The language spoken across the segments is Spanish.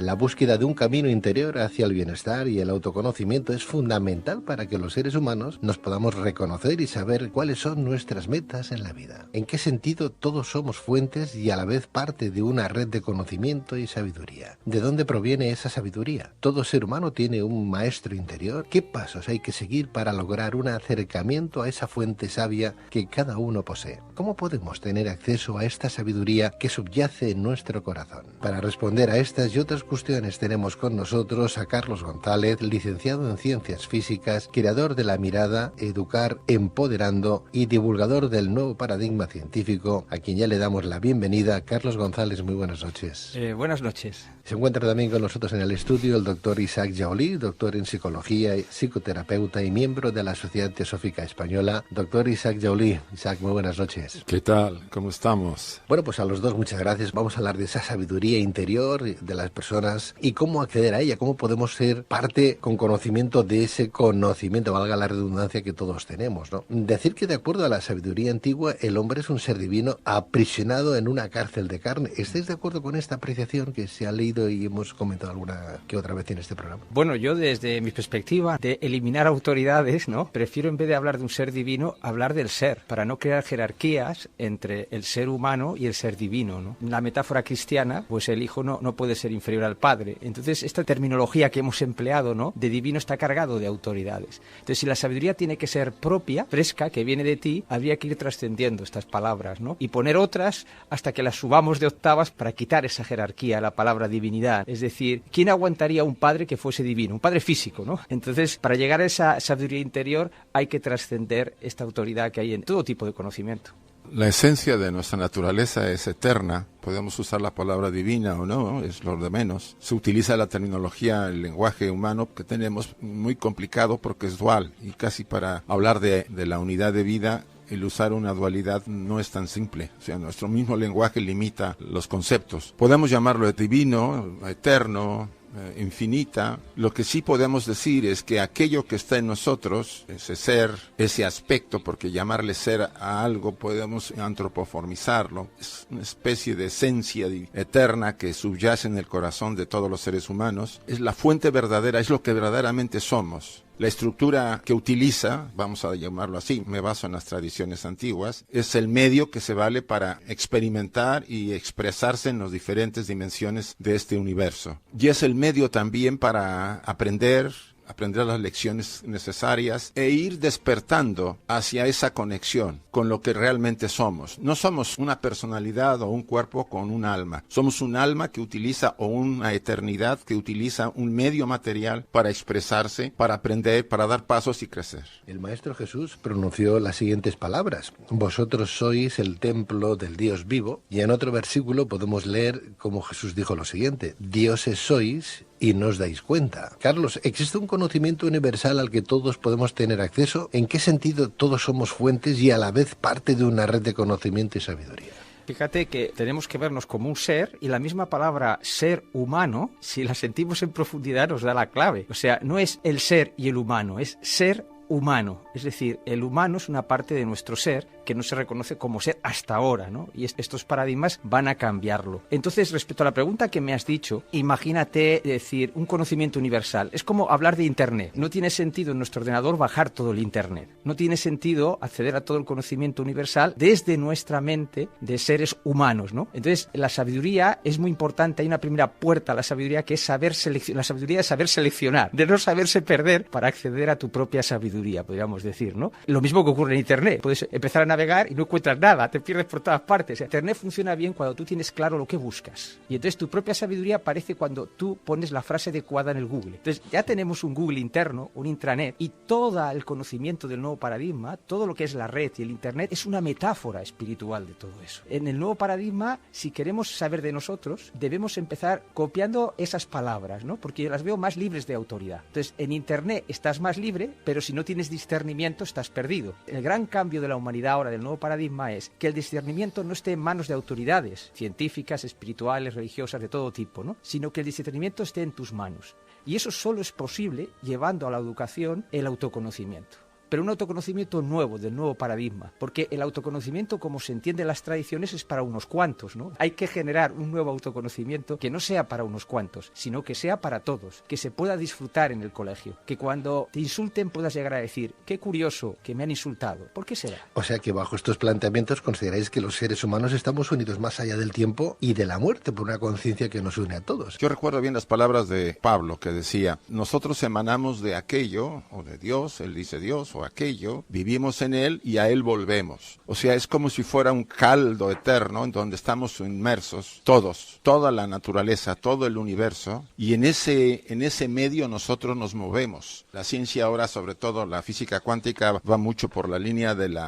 La búsqueda de un camino interior hacia el bienestar y el autoconocimiento es fundamental para que los seres humanos nos podamos reconocer y saber cuáles son nuestras metas en la vida. ¿En qué sentido todos somos fuentes y a la vez parte de una red de conocimiento y sabiduría? ¿De dónde proviene esa sabiduría? ¿Todo ser humano tiene un maestro interior? ¿Qué pasos hay que seguir para lograr un acercamiento a esa fuente sabia que cada uno posee? ¿Cómo podemos tener acceso a esta sabiduría que subyace en nuestro corazón? Para responder a estas y otras cuestiones tenemos con nosotros a Carlos González, licenciado en Ciencias Físicas, creador de la mirada Educar Empoderando y divulgador del nuevo paradigma científico, a quien ya le damos la bienvenida. Carlos González, muy buenas noches. Buenas noches. Se encuentra también con nosotros en el estudio el doctor Isaac Jaulí, doctor en Psicología, psicoterapeuta y miembro de la Sociedad Teosófica Española. Doctor Isaac Jaulí. Isaac, muy buenas noches. ¿Qué tal? ¿Cómo estamos? Bueno, pues a los dos muchas gracias. Vamos a hablar de esa sabiduría interior de las personas y cómo acceder a ella, cómo podemos ser parte con conocimiento de ese conocimiento, valga la redundancia, que todos tenemos, ¿no? Decir que de acuerdo a la sabiduría antigua, el hombre es un ser divino aprisionado en una cárcel de carne. ¿Estáis de acuerdo con esta apreciación que se ha leído y hemos comentado alguna que otra vez en este programa? Bueno, yo desde mi perspectiva de eliminar autoridades, ¿no? Prefiero, en vez de hablar de un ser divino, hablar del ser, para no crear jerarquías entre el ser humano y el ser divino, ¿no? En la metáfora cristiana, pues el hijo no puede ser inferior al padre. Entonces, esta terminología que hemos empleado, ¿no?, de divino, está cargado de autoridades. Entonces, si la sabiduría tiene que ser propia, fresca, que viene de ti, habría que ir trascendiendo estas palabras, ¿no?, y poner otras hasta que las subamos de octavas para quitar esa jerarquía a la palabra divinidad. Es decir, ¿quién aguantaría un padre que fuese divino? Un padre físico, ¿no? Entonces, para llegar a esa sabiduría interior hay que trascender esta autoridad que hay en todo tipo de conocimiento. La esencia de nuestra naturaleza es eterna. Podemos usar la palabra divina o no, es lo de menos. Se utiliza la terminología, el lenguaje humano que tenemos muy complicado porque es dual. Y casi para hablar de la unidad de vida, el usar una dualidad no es tan simple. O sea, nuestro mismo lenguaje limita los conceptos. Podemos llamarlo divino, eterno, infinita. Lo que sí podemos decir es que aquello que está en nosotros, ese ser, ese aspecto, porque llamarle ser a algo podemos antropoformizarlo, es una especie de esencia eterna que subyace en el corazón de todos los seres humanos, es la fuente verdadera, es lo que verdaderamente somos. La estructura que utiliza, vamos a llamarlo así, me baso en las tradiciones antiguas, es el medio que se vale para experimentar y expresarse en las diferentes dimensiones de este universo. Y es el medio también para aprender las lecciones necesarias e ir despertando hacia esa conexión con lo que realmente somos. No somos una personalidad o un cuerpo con un alma. Somos un alma que utiliza, o una eternidad que utiliza un medio material para expresarse, para aprender, para dar pasos y crecer. El Maestro Jesús pronunció las siguientes palabras: vosotros sois el templo del Dios vivo. Y en otro versículo podemos leer como Jesús dijo lo siguiente: dioses sois y no os dais cuenta. Carlos, ¿existe un conocimiento universal al que todos podemos tener acceso? ¿En qué sentido todos somos fuentes y a la vez parte de una red de conocimiento y sabiduría? Fíjate que tenemos que vernos como un ser, y la misma palabra ser humano, si la sentimos en profundidad, nos da la clave. O sea, no es el ser y el humano, es ser humano. Es decir, el humano es una parte de nuestro ser que no se reconoce como ser hasta ahora, ¿no? Y estos paradigmas van a cambiarlo. Entonces, respecto a la pregunta que me has dicho, imagínate decir un conocimiento universal. Es como hablar de Internet. No tiene sentido en nuestro ordenador bajar todo el Internet. No tiene sentido acceder a todo el conocimiento universal desde nuestra mente de seres humanos, ¿no? Entonces, la sabiduría es muy importante. Hay una primera puerta a la sabiduría que es saber seleccionar. La sabiduría es saber seleccionar, de no saberse perder para acceder a tu propia sabiduría, podríamos decir, ¿no? Lo mismo que ocurre en Internet. Puedes empezar a navegar y no encuentras nada, te pierdes por todas partes. Internet funciona bien cuando tú tienes claro lo que buscas. Y entonces tu propia sabiduría aparece cuando tú pones la frase adecuada en el Google. Entonces ya tenemos un Google interno, un intranet, y todo el conocimiento del nuevo paradigma, todo lo que es la red y el Internet, es una metáfora espiritual de todo eso. En el nuevo paradigma, si queremos saber de nosotros, debemos empezar copiando esas palabras, ¿no? Porque yo las veo más libres de autoridad. Entonces, en Internet estás más libre, pero si no tienes discernimiento, estás perdido. El gran cambio de la humanidad ahora del nuevo paradigma es que el discernimiento no esté en manos de autoridades científicas, espirituales, religiosas, de todo tipo, ¿no? Sino que el discernimiento esté en tus manos. Y eso solo es posible llevando a la educación el autoconocimiento. pero un autoconocimiento nuevo, del nuevo paradigma, porque el autoconocimiento, como se entiende en las tradiciones, es para unos cuantos, ¿no? Hay que generar un nuevo autoconocimiento que no sea para unos cuantos, sino que sea para todos, que se pueda disfrutar en el colegio, que cuando te insulten puedas llegar a decir, qué curioso que me han insultado, ¿por qué será? O sea que bajo estos planteamientos consideráis que los seres humanos estamos unidos más allá del tiempo y de la muerte por una conciencia que nos une a todos. Yo recuerdo bien las palabras de Pablo que decía, nosotros emanamos de aquello, o de Dios, él dice Dios, o aquello, vivimos en él y a él volvemos. O sea, es como si fuera un caldo eterno en donde estamos inmersos, todos, toda la naturaleza, todo el universo, y en ese medio nosotros nos movemos. La ciencia ahora, sobre todo la física cuántica, va mucho por la línea del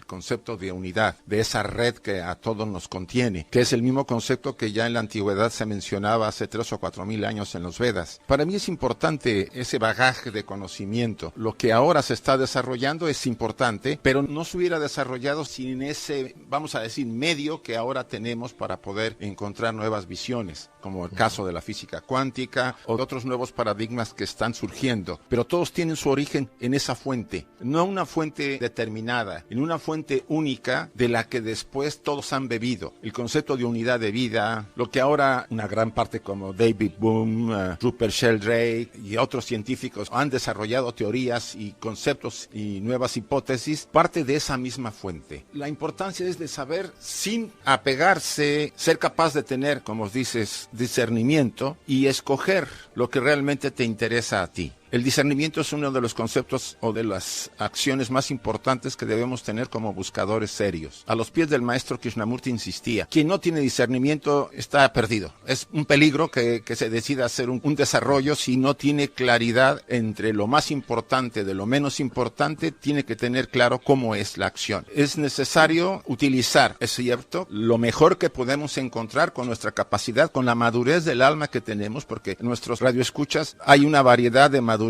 concepto de unidad, de esa red que a todos nos contiene, que es el mismo concepto que ya en la antigüedad se mencionaba hace 3 o 4 mil años en los Vedas. Para mí es importante ese bagaje de conocimiento. Lo que ahora se está desarrollando es importante, pero no se hubiera desarrollado sin ese, vamos a decir, medio que ahora tenemos para poder encontrar nuevas visiones, como el caso de la física cuántica o de otros nuevos paradigmas que están surgiendo. Pero todos tienen su origen en esa fuente, no una fuente determinada, en una fuente única de la que después todos han bebido. El concepto de unidad de vida, lo que ahora una gran parte como David Bohm, Rupert Sheldrake y otros científicos han desarrollado teorías y conceptos y nuevas hipótesis, parte de esa misma fuente. La importancia es de saber sin apegarse, ser capaz de tener, como dices, discernimiento y escoger lo que realmente te interesa a ti. El discernimiento es uno de los conceptos o de las acciones más importantes que debemos tener como buscadores serios. A los pies del maestro Krishnamurti insistía, quien no tiene discernimiento está perdido. Es un peligro que se decida hacer un desarrollo si no tiene claridad entre lo más importante de lo menos importante, tiene que tener claro cómo es la acción. Es necesario utilizar, es cierto, lo mejor que podemos encontrar con nuestra capacidad, con la madurez del alma que tenemos, porque en nuestros radioescuchas hay una variedad de madureces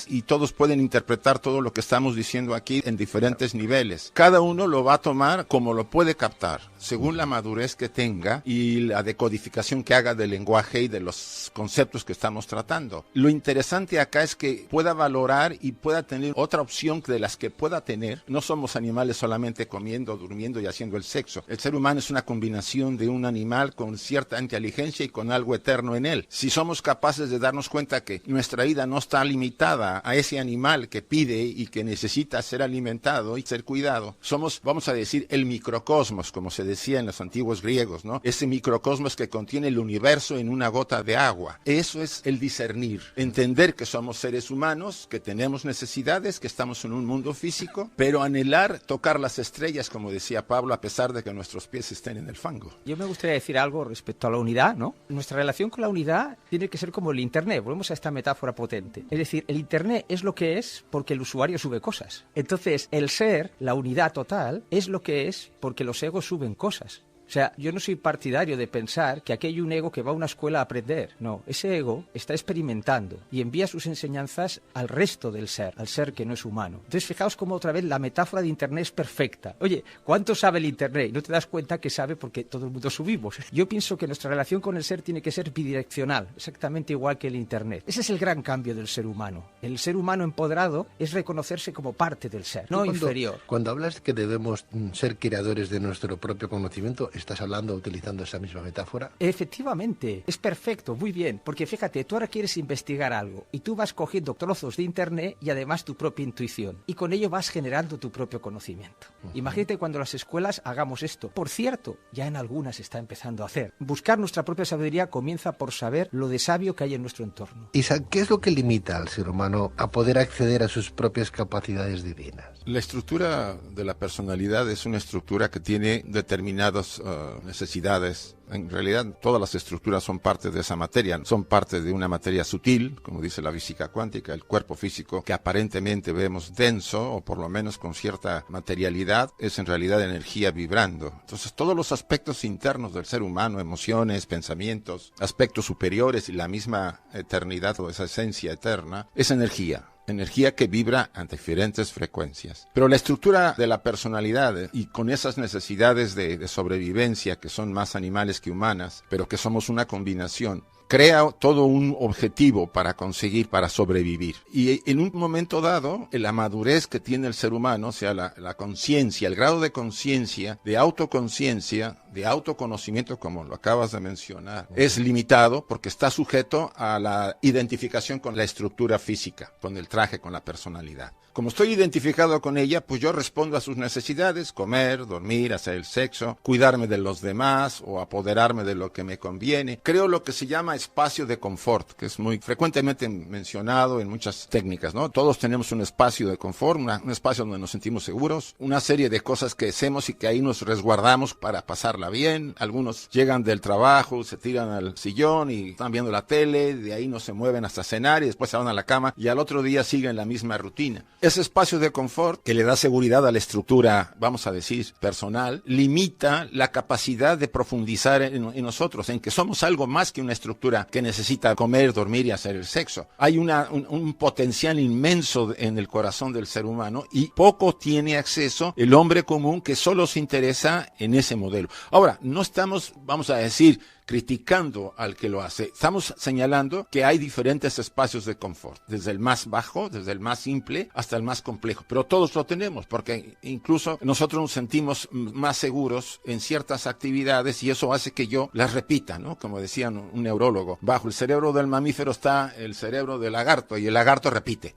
y todos pueden interpretar todo lo que estamos diciendo aquí en diferentes niveles. Cada uno lo va a tomar como lo puede captar, según la madurez que tenga y la decodificación que haga del lenguaje y de los conceptos que estamos tratando. Lo interesante acá es que pueda valorar y pueda tener otra opción de las que pueda tener. No somos animales solamente comiendo, durmiendo y haciendo el sexo. El ser humano es una combinación de un animal con cierta inteligencia y con algo eterno en él. Si somos capaces de darnos cuenta que nuestra vida no está limitada a ese animal que pide y que necesita ser alimentado y ser cuidado, somos, vamos a decir, el microcosmos, como se decía en los antiguos griegos, ¿no? Ese microcosmos que contiene el universo en una gota de agua. Eso es el discernir, entender que somos seres humanos, que tenemos necesidades, que estamos en un mundo físico, pero anhelar tocar las estrellas, como decía Pablo, a pesar de que nuestros pies estén en el fango. Yo me gustaría decir algo respecto a la unidad, ¿no? Nuestra relación con la unidad tiene que ser como el Internet. Volvemos a esta metáfora potente. Es decir, el Internet es lo que es porque el usuario sube cosas. Entonces, el ser, la unidad total, es lo que es porque los egos suben cosas. O sea, yo no soy partidario de pensar que aquí hay un ego que va a una escuela a aprender. No, ese ego está experimentando y envía sus enseñanzas al resto del ser, al ser que no es humano. Entonces, fijaos cómo otra vez la metáfora de Internet es perfecta. Oye, ¿cuánto sabe el Internet? Y no te das cuenta que sabe porque todo el mundo subimos. Yo pienso que nuestra relación con el ser tiene que ser bidireccional, exactamente igual que el Internet. Ese es el gran cambio del ser humano. El ser humano empoderado es reconocerse como parte del ser, no inferior. Cuando hablas que debemos ser creadores de nuestro propio conocimiento, ¿estás hablando utilizando esa misma metáfora? Efectivamente, es perfecto, muy bien, porque fíjate, tú ahora quieres investigar algo y tú vas cogiendo trozos de Internet y además tu propia intuición y con ello vas generando tu propio conocimiento. Imagínate cuando las escuelas hagamos esto. Por cierto, ya en algunas está empezando a hacer. Buscar nuestra propia sabiduría comienza por saber lo de sabio que hay en nuestro entorno. Isaac, ¿qué es lo que limita al ser humano a poder acceder a sus propias capacidades divinas? La estructura de la personalidad es una estructura que tiene determinadas necesidades. En realidad, todas las estructuras son parte de esa materia, son parte de una materia sutil, como dice la física cuántica, el cuerpo físico que aparentemente vemos denso, o por lo menos con cierta materialidad, es en realidad energía vibrando. Entonces, todos los aspectos internos del ser humano, emociones, pensamientos, aspectos superiores y la misma eternidad o esa esencia eterna, es energía. Energía que vibra a diferentes frecuencias. Pero la estructura de la personalidad y con esas necesidades de sobrevivencia que son más animales que humanas, pero que somos una combinación, crea todo un objetivo para conseguir, para sobrevivir. Y en un momento dado, la madurez que tiene el ser humano, o sea, la conciencia, el grado de conciencia, de autoconciencia, de autoconocimiento, como lo acabas de mencionar, es limitado porque está sujeto a la identificación con la estructura física, con el traje, con la personalidad. Como estoy identificado con ella, pues yo respondo a sus necesidades: comer, dormir, hacer el sexo, cuidarme de los demás o apoderarme de lo que me conviene. Creo lo que se llama espacio de confort, que es muy frecuentemente mencionado en muchas técnicas, ¿no? Todos tenemos un espacio de confort, un espacio donde nos sentimos seguros, una serie de cosas que hacemos y que ahí nos resguardamos para pasarla bien. Algunos llegan del trabajo, se tiran al sillón y están viendo la tele, de ahí no se mueven hasta cenar y después se van a la cama y al otro día siguen la misma rutina. Ese espacio de confort que le da seguridad a la estructura, vamos a decir, personal, limita la capacidad de profundizar en nosotros, en que somos algo más que una estructura que necesita comer, dormir y hacer el sexo. Hay un potencial inmenso en el corazón del ser humano y poco tiene acceso el hombre común, que solo se interesa en ese modelo. Ahora, no estamos, vamos a decir, criticando al que lo hace. Estamos señalando que hay diferentes espacios de confort, desde el más bajo, desde el más simple, hasta el más complejo. Pero todos lo tenemos, porque incluso nosotros nos sentimos más seguros en ciertas actividades y eso hace que yo las repita, ¿no? Como decía un neurólogo, bajo el cerebro del mamífero está el cerebro del lagarto y el lagarto repite.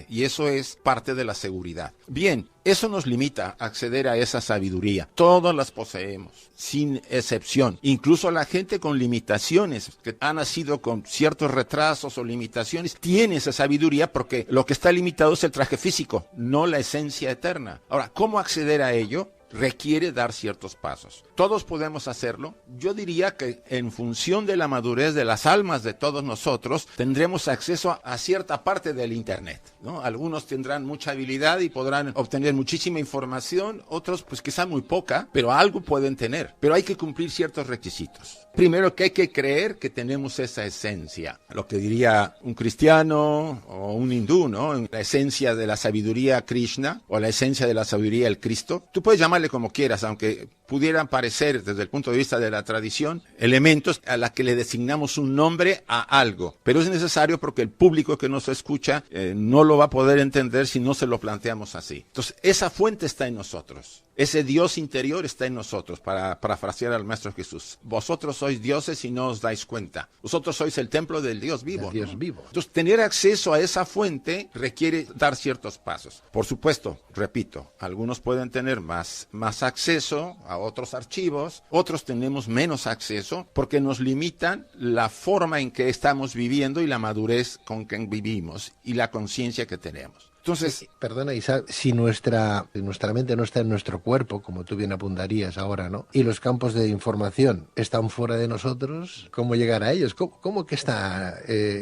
Y eso es parte de la seguridad. Bien, eso nos limita a acceder a esa sabiduría. Todas las poseemos, sin excepción. Incluso la gente con limitaciones, que ha nacido con ciertos retrasos o limitaciones, tiene esa sabiduría porque lo que está limitado es el traje físico, no la esencia eterna. Ahora, ¿cómo acceder a ello? Requiere dar ciertos pasos. Todos podemos hacerlo. Yo diría que en función de la madurez de las almas de todos nosotros, tendremos acceso a cierta parte del Internet, ¿no? Algunos tendrán mucha habilidad y podrán obtener muchísima información, otros pues quizá muy poca, pero algo pueden tener. Pero hay que cumplir ciertos requisitos. Primero, que hay que creer que tenemos esa esencia, lo que diría un cristiano o un hindú, ¿no? La esencia de la sabiduría Krishna o la esencia de la sabiduría del Cristo. Tú puedes llamarle como quieras, aunque pudieran parecer desde el punto de vista de la tradición elementos a la que le designamos un nombre a algo, pero es necesario porque el público que nos escucha no lo va a poder entender si no se lo planteamos así. Entonces, esa fuente está en nosotros. Ese Dios interior está en nosotros, para parafrasear al Maestro Jesús. Vosotros sois dioses y no os dais cuenta. Vosotros sois el templo del Dios vivo. El Dios vivo. Entonces, tener acceso a esa fuente requiere dar ciertos pasos. Por supuesto, repito, algunos pueden tener más acceso a otros archivos, otros tenemos menos acceso porque nos limitan la forma en que estamos viviendo y la madurez con que vivimos y la conciencia que tenemos. Entonces, perdona, Isa, si nuestra mente no está en nuestro cuerpo, como tú bien apuntarías ahora, ¿no? Y los campos de información están fuera de nosotros, ¿cómo llegar a ellos? ¿Cómo que está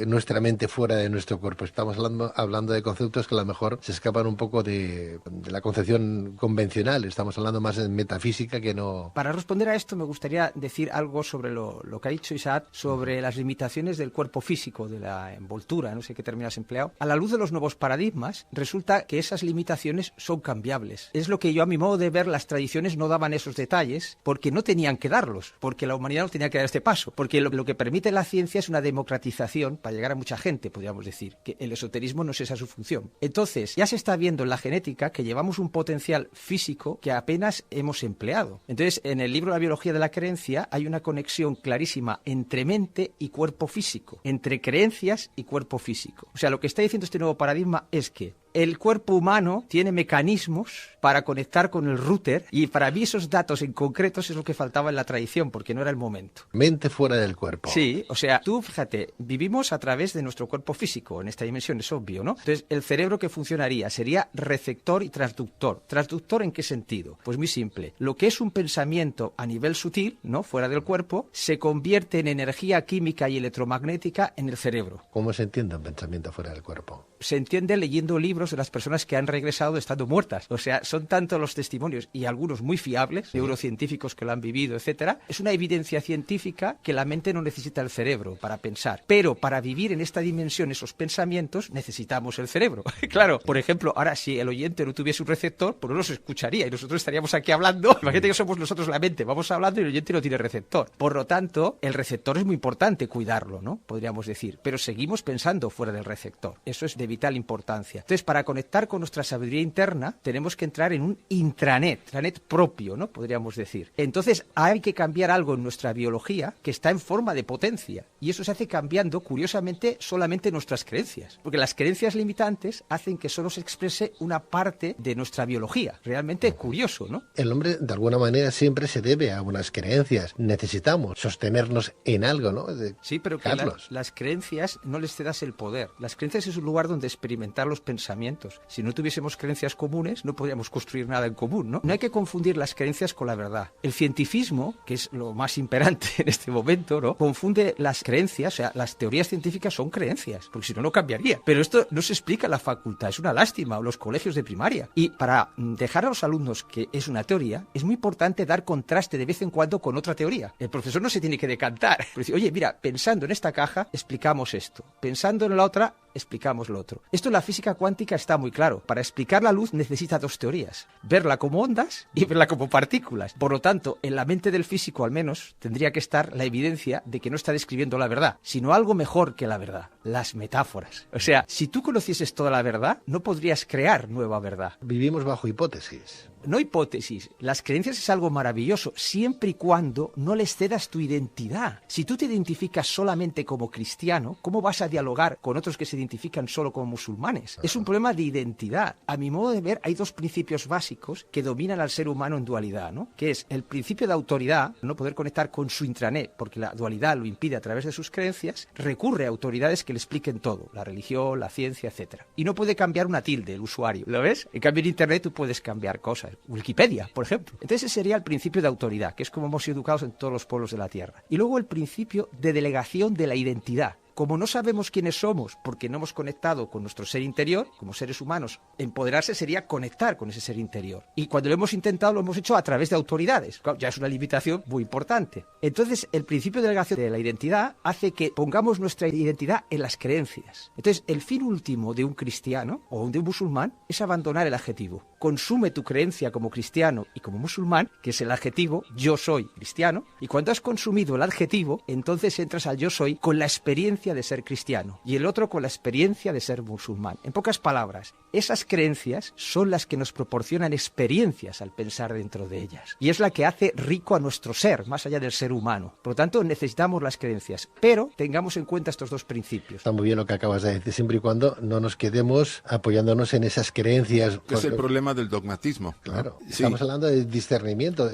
nuestra mente fuera de nuestro cuerpo? Estamos hablando de conceptos que a lo mejor se escapan un poco de la concepción convencional. Estamos hablando más en metafísica que no... Para responder a esto me gustaría decir algo sobre lo que ha dicho Isaac, sobre las limitaciones del cuerpo físico, de la envoltura, no sé qué término has empleado. A la luz de los nuevos paradigmas, resulta que esas limitaciones son cambiables. Es lo que yo, a mi modo de ver, las tradiciones no daban esos detalles porque no tenían que darlos, porque la humanidad no tenía que dar este paso, porque lo que permite la ciencia es una democratización para llegar a mucha gente, podríamos decir, que el esoterismo no es esa su función. Entonces, ya se está viendo en la genética que llevamos un potencial físico que apenas hemos empleado. Entonces, en el libro La biología de la creencia hay una conexión clarísima entre mente y cuerpo físico, entre creencias y cuerpo físico. O sea, lo que está diciendo este nuevo paradigma es que el cuerpo humano tiene mecanismos para conectar con el router y para mí esos datos en concretos es lo que faltaba en la tradición porque no era el momento. Mente fuera del cuerpo. Sí, o sea, tú fíjate, vivimos a través de nuestro cuerpo físico en esta dimensión, es obvio, ¿no? Entonces, el cerebro que funcionaría sería receptor y transductor. ¿Transductor en qué sentido? Pues muy simple. Lo que es un pensamiento a nivel sutil, ¿no? Fuera del cuerpo, se convierte en energía química y electromagnética en el cerebro. ¿Cómo se entiende un pensamiento fuera del cuerpo? Se entiende leyendo libros cerebros de las personas que han regresado estando muertas. O sea, son tantos los testimonios, y algunos muy fiables, neurocientíficos que lo han vivido, etcétera. Es una evidencia científica que la mente no necesita el cerebro para pensar. Pero para vivir en esta dimensión esos pensamientos necesitamos el cerebro. Claro, por ejemplo, ahora si el oyente no tuviese un receptor, pues no nos escucharía y nosotros estaríamos aquí hablando. Imagínate que somos nosotros la mente, vamos hablando y el oyente no tiene receptor. Por lo tanto, el receptor es muy importante cuidarlo, ¿no? Podríamos decir. Pero seguimos pensando fuera del receptor. Eso es de vital importancia. Entonces, para conectar con nuestra sabiduría interna, tenemos que entrar en un intranet propio, ¿no? Podríamos decir. Entonces, hay que cambiar algo en nuestra biología que está en forma de potencia. Y eso se hace cambiando, curiosamente, solamente nuestras creencias. Porque las creencias limitantes hacen que solo se exprese una parte de nuestra biología. Realmente curioso, ¿no? El hombre, de alguna manera, siempre se debe a unas creencias. Necesitamos sostenernos en algo, ¿no? Sí, pero que las creencias no les cedas el poder. Las creencias es un lugar donde experimentar los pensamientos. Si no tuviésemos creencias comunes, no podríamos construir nada en común, ¿no? No hay que confundir las creencias con la verdad. El cientifismo, que es lo más imperante en este momento, ¿no? Confunde las creencias, o sea, las teorías científicas son creencias, porque si no, no cambiaría. Pero esto no se explica en la facultad, es una lástima, o los colegios de primaria. Y para dejar a los alumnos que es una teoría, es muy importante dar contraste de vez en cuando con otra teoría. El profesor no se tiene que decantar. Decir, oye, mira, pensando en esta caja, explicamos esto. Pensando en la otra, explicamos lo otro. Esto en la física cuántica está muy claro. Para explicar la luz necesita dos teorías. Verla como ondas y verla como partículas. Por lo tanto, en la mente del físico al menos tendría que estar la evidencia de que no está describiendo la verdad, sino algo mejor que la verdad. Las metáforas. O sea, si tú conocieses toda la verdad, no podrías crear nueva verdad. Vivimos bajo hipótesis. No hipótesis. Las creencias es algo maravilloso, siempre y cuando no les cedas tu identidad. Si tú te identificas solamente como cristiano, ¿cómo vas a dialogar con otros que se identifican solo como musulmanes? Es un problema de identidad. A mi modo de ver, hay dos principios básicos que dominan al ser humano en dualidad, ¿no? Que es el principio de autoridad, no poder conectar con su intranet, porque la dualidad lo impide a través de sus creencias, recurre a autoridades que le expliquen todo, la religión, la ciencia, etc. Y no puede cambiar una tilde el usuario, ¿lo ves? En cambio en internet tú puedes cambiar cosas. Wikipedia, por ejemplo. Entonces ese sería el principio de autoridad, que es como hemos sido educados en todos los pueblos de la Tierra. Y luego el principio de delegación de la identidad. Como no sabemos quiénes somos porque no hemos conectado con nuestro ser interior, como seres humanos, empoderarse sería conectar con ese ser interior. Y cuando lo hemos intentado, lo hemos hecho a través de autoridades. Claro, ya es una limitación muy importante. Entonces, el principio de delegación de la identidad hace que pongamos nuestra identidad en las creencias. Entonces, el fin último de un cristiano o de un musulmán es abandonar el adjetivo. Consume tu creencia como cristiano y como musulmán, que es el adjetivo yo soy cristiano, y cuando has consumido el adjetivo, entonces entras al yo soy con la experiencia de ser cristiano y el otro con la experiencia de ser musulmán. En pocas palabras, esas creencias son las que nos proporcionan experiencias al pensar dentro de ellas. Y es la que hace rico a nuestro ser, más allá del ser humano. Por lo tanto, necesitamos las creencias, pero tengamos en cuenta estos dos principios. Está muy bien lo que acabas de decir, siempre y cuando no nos quedemos apoyándonos en esas creencias. Es el problema del dogmatismo. Claro, ¿no? Estamos hablando de discernimiento.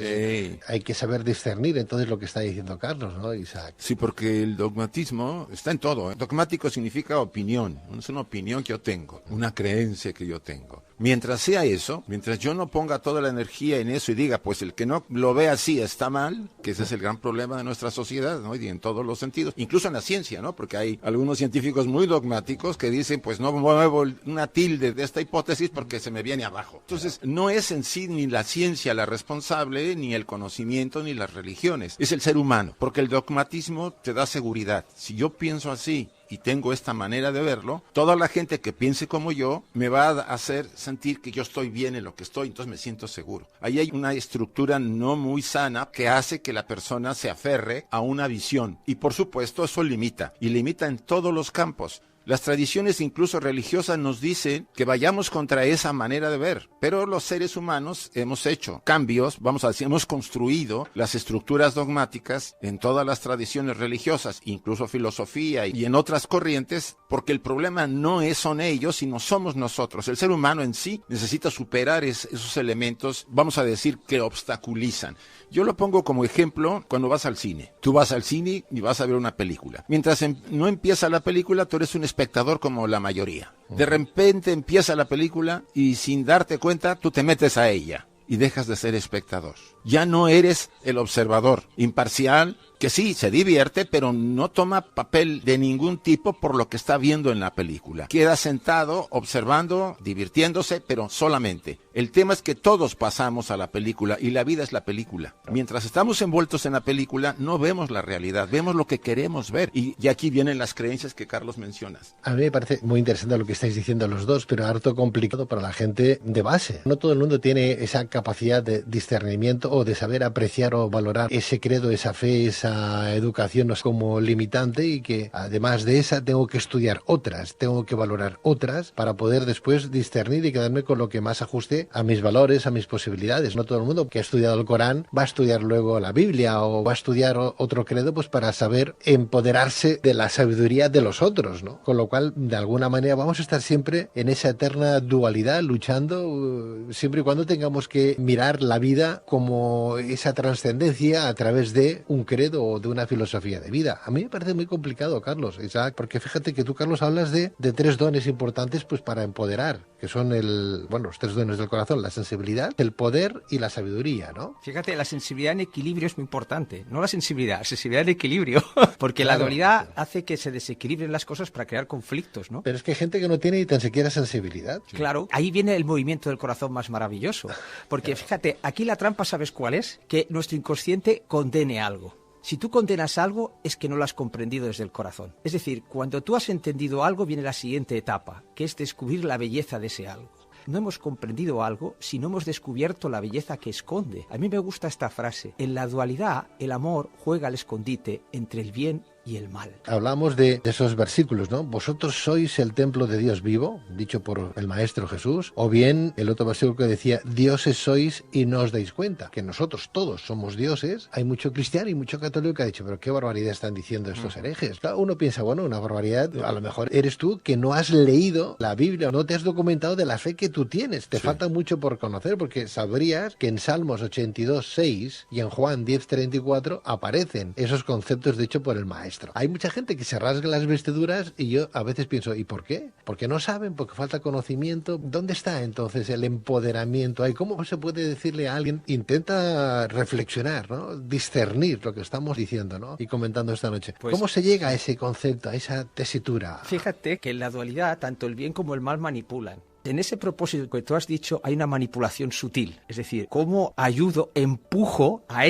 Hay que saber discernir entonces lo que está diciendo Carlos, ¿no, Isaac? Sí, porque el dogmatismo está en todo. Dogmático significa opinión. Es una opinión que yo tengo, una creencia que yo tengo. Mientras sea eso, mientras yo no ponga toda la energía en eso y diga, pues el que no lo ve así está mal, que ese es el gran problema de nuestra sociedad, ¿no? Y en todos los sentidos, incluso en la ciencia, ¿no? Porque hay algunos científicos muy dogmáticos que dicen, pues no muevo una tilde de esta hipótesis porque se me viene abajo. Entonces, no es en sí ni la ciencia la responsable, ni el conocimiento, ni las religiones. Es el ser humano, porque el dogmatismo te da seguridad. Si yo pienso así, y tengo esta manera de verlo, toda la gente que piense como yo me va a hacer sentir que yo estoy bien en lo que estoy, entonces me siento seguro. Ahí hay una estructura no muy sana que hace que la persona se aferre a una visión y por supuesto eso limita, y limita en todos los campos. Las tradiciones incluso religiosas nos dicen que vayamos contra esa manera de ver, pero los seres humanos hemos hecho cambios, vamos a decir, hemos construido las estructuras dogmáticas en todas las tradiciones religiosas, incluso filosofía y en otras corrientes, porque el problema no son ellos, sino somos nosotros. El ser humano en sí necesita superar esos elementos, vamos a decir, que obstaculizan. Yo lo pongo como ejemplo cuando vas al cine. Tú vas al cine y vas a ver una película. Mientras no empieza la película, tú eres un espectador como la mayoría. De repente empieza la película y sin darte cuenta, tú te metes a ella y dejas de ser espectador. Ya no eres el observador imparcial que sí, se divierte, pero no toma papel de ningún tipo por lo que está viendo en la película. Queda sentado, observando, divirtiéndose, pero solamente. El tema es que todos pasamos a la película y la vida es la película. Mientras estamos envueltos en la película, no vemos la realidad, vemos lo que queremos ver. Y aquí vienen las creencias que Carlos mencionas. A mí me parece muy interesante lo que estáis diciendo los dos, pero harto complicado para la gente de base. No todo el mundo tiene esa capacidad de discernimiento o de saber apreciar o valorar ese credo, esa fe, esa educación como limitante, y que además de esa tengo que estudiar otras, tengo que valorar otras para poder después discernir y quedarme con lo que más ajuste a mis valores, a mis posibilidades. No todo el mundo que ha estudiado el Corán va a estudiar luego la Biblia o va a estudiar otro credo pues para saber empoderarse de la sabiduría de los otros, ¿no? Con lo cual, de alguna manera, vamos a estar siempre en esa eterna dualidad, luchando, siempre y cuando tengamos que mirar la vida como esa trascendencia a través de un credo o de una filosofía de vida. A mí me parece muy complicado, Carlos, Isaac, porque fíjate que tú, Carlos, hablas de tres dones importantes pues para empoderar, que son los tres dones del corazón: la sensibilidad, el poder y la sabiduría, ¿no? Fíjate, la sensibilidad en equilibrio es muy importante, no la sensibilidad en equilibrio, porque claro, la dualidad hace que se desequilibren las cosas para crear conflictos, ¿no? Pero es que hay gente que no tiene ni tan siquiera sensibilidad. Sí. Claro, ahí viene el movimiento del corazón más maravilloso, porque claro, fíjate, aquí la trampa, ¿sabes cuál es? Que nuestro inconsciente condene algo. Si tú condenas algo, es que no lo has comprendido desde el corazón. Es decir, cuando tú has entendido algo, viene la siguiente etapa, que es descubrir la belleza de ese algo. No hemos comprendido algo si no hemos descubierto la belleza que esconde. A mí me gusta esta frase: en la dualidad, el amor juega al escondite entre el bien y el mal. Hablamos de esos versículos, ¿no? Vosotros sois el templo de Dios vivo, dicho por el Maestro Jesús, o bien el otro versículo que decía: dioses sois y no os dais cuenta, que nosotros todos somos dioses. Hay mucho cristiano y mucho católico que ha dicho: pero qué barbaridad están diciendo estos herejes. Claro, uno piensa, bueno, una barbaridad, a lo mejor eres tú que no has leído la Biblia, no te has documentado de la fe que tú tienes, te falta mucho por conocer, porque sabrías que en Salmos 82:6 y en Juan 10:34 aparecen esos conceptos dicho por el Maestro. Hay mucha gente que se rasga las vestiduras y yo a veces pienso, ¿y por qué? Porque no saben, porque falta conocimiento. ¿Dónde está entonces el empoderamiento ahí? ¿Cómo se puede decirle a alguien? Intenta reflexionar, ¿no? Discernir lo que estamos diciendo, ¿no? Y comentando esta noche. Pues, ¿cómo se llega a ese concepto, a esa tesitura? Fíjate que en la dualidad tanto el bien como el mal manipulan. En ese propósito que tú has dicho hay una manipulación sutil, es decir, cómo ayudo, empujo a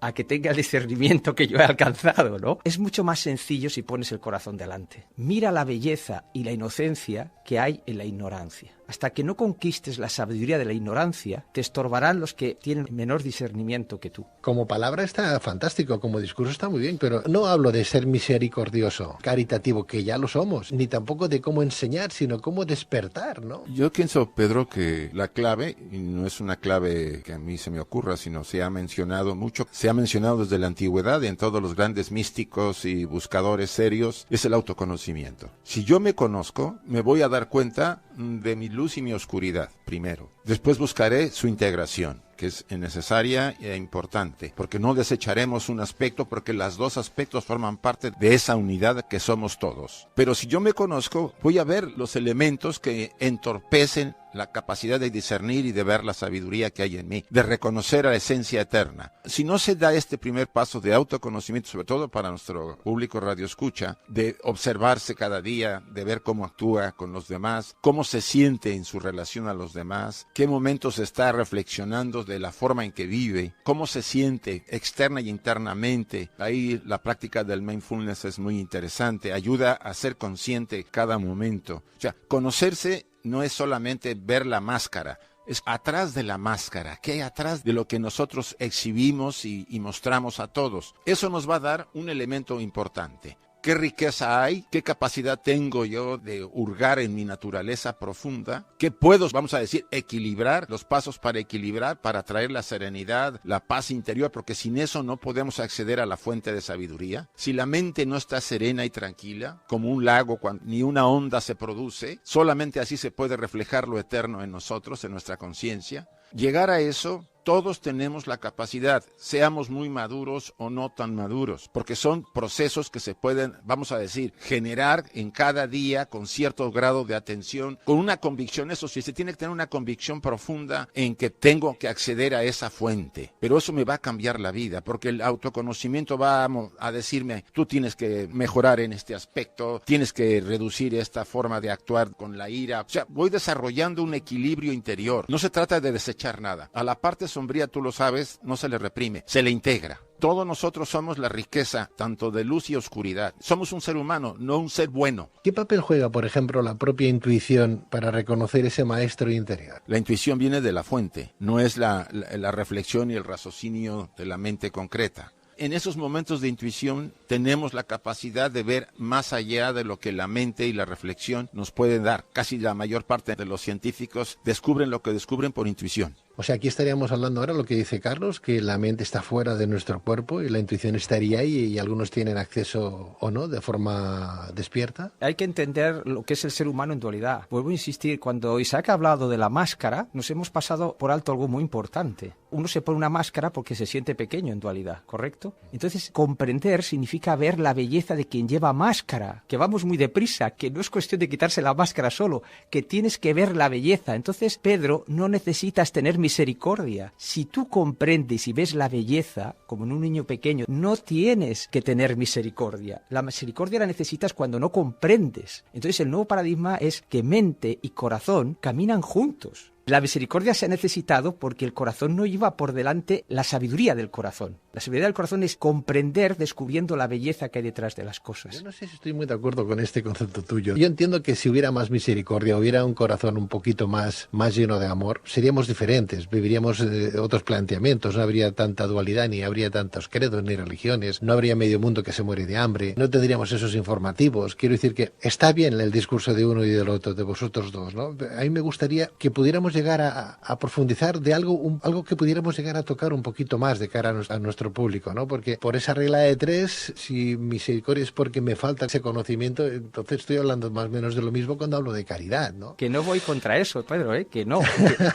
a que tenga el discernimiento que yo he alcanzado, ¿no? Es mucho más sencillo si pones el corazón delante. Mira la belleza y la inocencia que hay en la ignorancia. Hasta que no conquistes la sabiduría de la ignorancia, te estorbarán los que tienen menor discernimiento que tú. Como palabra está fantástico, como discurso está muy bien, pero no hablo de ser misericordioso, caritativo, que ya lo somos, ni tampoco de cómo enseñar, sino cómo despertar, ¿no? Yo pienso, Pedro, que la clave, y no es una clave que a mí se me ocurra, sino se ha mencionado mucho, se ha mencionado desde la antigüedad en todos los grandes místicos y buscadores serios, es el autoconocimiento. Si yo me conozco, me voy a dar cuenta de mi luz y mi oscuridad, primero. Después buscaré su integración, que es necesaria e importante, porque no desecharemos un aspecto, porque los dos aspectos forman parte de esa unidad que somos todos. Pero si yo me conozco, voy a ver los elementos que entorpecen la capacidad de discernir y de ver la sabiduría que hay en mí, de reconocer a la esencia eterna. Si no se da este primer paso de autoconocimiento, sobre todo para nuestro público radioescucha, de observarse cada día, de ver cómo actúa con los demás, cómo se siente en su relación a los demás, qué momentos está reflexionando de la forma en que vive, cómo se siente externa y internamente. Ahí la práctica del mindfulness es muy interesante, ayuda a ser consciente cada momento. O sea, conocerse no es solamente ver la máscara, es atrás de la máscara, ¿qué hay atrás de lo que nosotros exhibimos y mostramos a todos? Eso nos va a dar un elemento importante. ¿Qué riqueza hay? ¿Qué capacidad tengo yo de hurgar en mi naturaleza profunda? ¿Qué puedo, vamos a decir, equilibrar? Los pasos para equilibrar, para traer la serenidad, la paz interior, porque sin eso no podemos acceder a la fuente de sabiduría. Si la mente no está serena y tranquila, como un lago cuando ni una onda se produce, solamente así se puede reflejar lo eterno en nosotros, en nuestra conciencia. Llegar a eso todos tenemos la capacidad, seamos muy maduros o no tan maduros, porque son procesos que se pueden, vamos a decir, generar en cada día con cierto grado de atención, con una convicción. Eso sí, se tiene que tener una convicción profunda en que tengo que acceder a esa fuente, pero eso me va a cambiar la vida, porque el autoconocimiento va a decirme, tú tienes que mejorar en este aspecto, tienes que reducir esta forma de actuar con la ira. O sea, voy desarrollando un equilibrio interior. No se trata de desechar nada. A la parte sombría, tú lo sabes, no se le reprime, se le integra. Todos nosotros somos la riqueza, tanto de luz y oscuridad. Somos un ser humano, no un ser bueno. ¿Qué papel juega, por ejemplo, la propia intuición para reconocer ese maestro interior? La intuición viene de la fuente, no es la reflexión y el raciocinio de la mente concreta. En esos momentos de intuición tenemos la capacidad de ver más allá de lo que la mente y la reflexión nos pueden dar. Casi la mayor parte de los científicos descubren lo que descubren por intuición. O sea, aquí estaríamos hablando ahora lo que dice Carlos, que la mente está fuera de nuestro cuerpo y la intuición estaría ahí y algunos tienen acceso o no de forma despierta. Hay que entender lo que es el ser humano en dualidad. Vuelvo a insistir, cuando Isaac ha hablado de la máscara, nos hemos pasado por alto algo muy importante. Uno se pone una máscara porque se siente pequeño en dualidad, ¿correcto? Entonces, comprender significa ver la belleza de quien lleva máscara, que vamos muy deprisa, que no es cuestión de quitarse la máscara solo, que tienes que ver la belleza. Entonces, Pedro, no necesitas tener misericordia. Si tú comprendes y ves la belleza, como en un niño pequeño, no tienes que tener misericordia. La misericordia la necesitas cuando no comprendes. Entonces, el nuevo paradigma es que mente y corazón caminan juntos. La misericordia se ha necesitado porque el corazón no lleva por delante la sabiduría del corazón. La sabiduría del corazón es comprender descubriendo la belleza que hay detrás de las cosas. Yo no sé si estoy muy de acuerdo con este concepto tuyo. Yo entiendo que si hubiera más misericordia, hubiera un corazón un poquito más lleno de amor, seríamos diferentes, viviríamos otros planteamientos, no habría tanta dualidad, ni habría tantos credos ni religiones, no habría medio mundo que se muere de hambre, no tendríamos esos informativos. Quiero decir que está bien el discurso de uno y del otro, de vosotros dos, ¿no? A mí me gustaría que pudiéramos llegar a profundizar de algo que pudiéramos llegar a tocar un poquito más de cara a nuestro público, ¿no? Porque por esa regla de 3, si misericordia es porque me falta ese conocimiento, entonces estoy hablando más o menos de lo mismo cuando hablo de caridad, ¿no? Que no voy contra eso, Pedro, que no.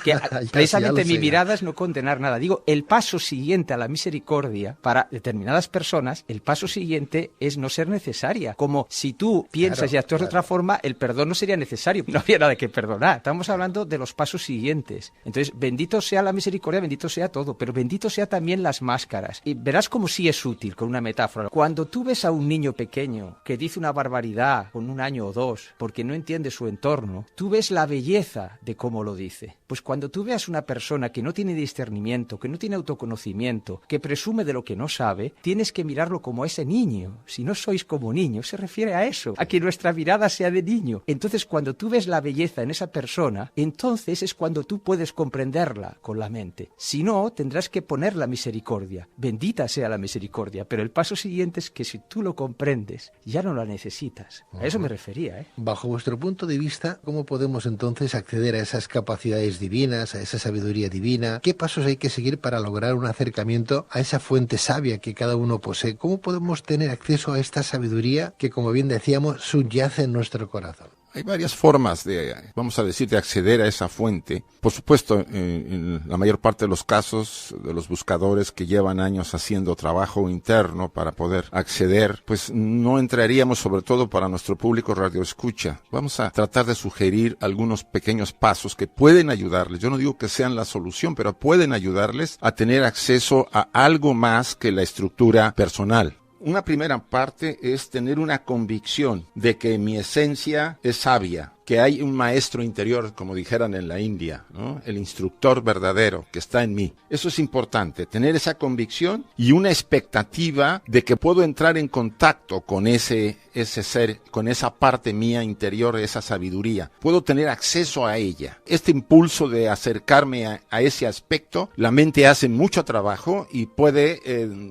Que precisamente mi mirada es no condenar nada. Digo, el paso siguiente a la misericordia para determinadas personas, el paso siguiente es no ser necesaria. Como si tú piensas y actúas de otra forma, el perdón no sería necesario. No había nada que perdonar. Estamos hablando de los pasos siguientes. Entonces, bendito sea la misericordia, bendito sea todo, pero bendito sea también las máscaras. Y verás como sí es útil con una metáfora. Cuando tú ves a un niño pequeño que dice una barbaridad con 1 año o 2 porque no entiende su entorno, tú ves la belleza de cómo lo dice. Pues cuando tú veas una persona que no tiene discernimiento, que no tiene autoconocimiento, que presume de lo que no sabe, tienes que mirarlo como ese niño. Si no sois como niños, se refiere a eso, a que nuestra mirada sea de niño. Entonces, cuando tú ves la belleza en esa persona, entonces es cuando tú puedes comprenderla con la mente. Si no, tendrás que poner la misericordia. Bendita sea la misericordia, pero el paso siguiente es que si tú lo comprendes, ya no la necesitas. A eso me refería, ¿eh? Bajo vuestro punto de vista, ¿cómo podemos entonces acceder a esas capacidades divinas, a esa sabiduría divina? ¿Qué pasos hay que seguir para lograr un acercamiento a esa fuente sabia que cada uno posee? ¿Cómo podemos tener acceso a esta sabiduría que, como bien decíamos, subyace en nuestro corazón? Hay varias formas de, vamos a decir, de acceder a esa fuente. Por supuesto, en la mayor parte de los casos de los buscadores que llevan años haciendo trabajo interno para poder acceder, pues no entraríamos, sobre todo para nuestro público radioescucha. Vamos a tratar de sugerir algunos pequeños pasos que pueden ayudarles. Yo no digo que sean la solución, pero pueden ayudarles a tener acceso a algo más que la estructura personal. Una primera parte es tener una convicción de que mi esencia es sabia, que hay un maestro interior, como dijeran en la India, ¿no? El instructor verdadero que está en mí. Eso es importante, tener esa convicción y una expectativa de que puedo entrar en contacto con ese ser, con esa parte mía interior, esa sabiduría. Puedo tener acceso a ella. Este impulso de acercarme a ese aspecto, la mente hace mucho trabajo y puede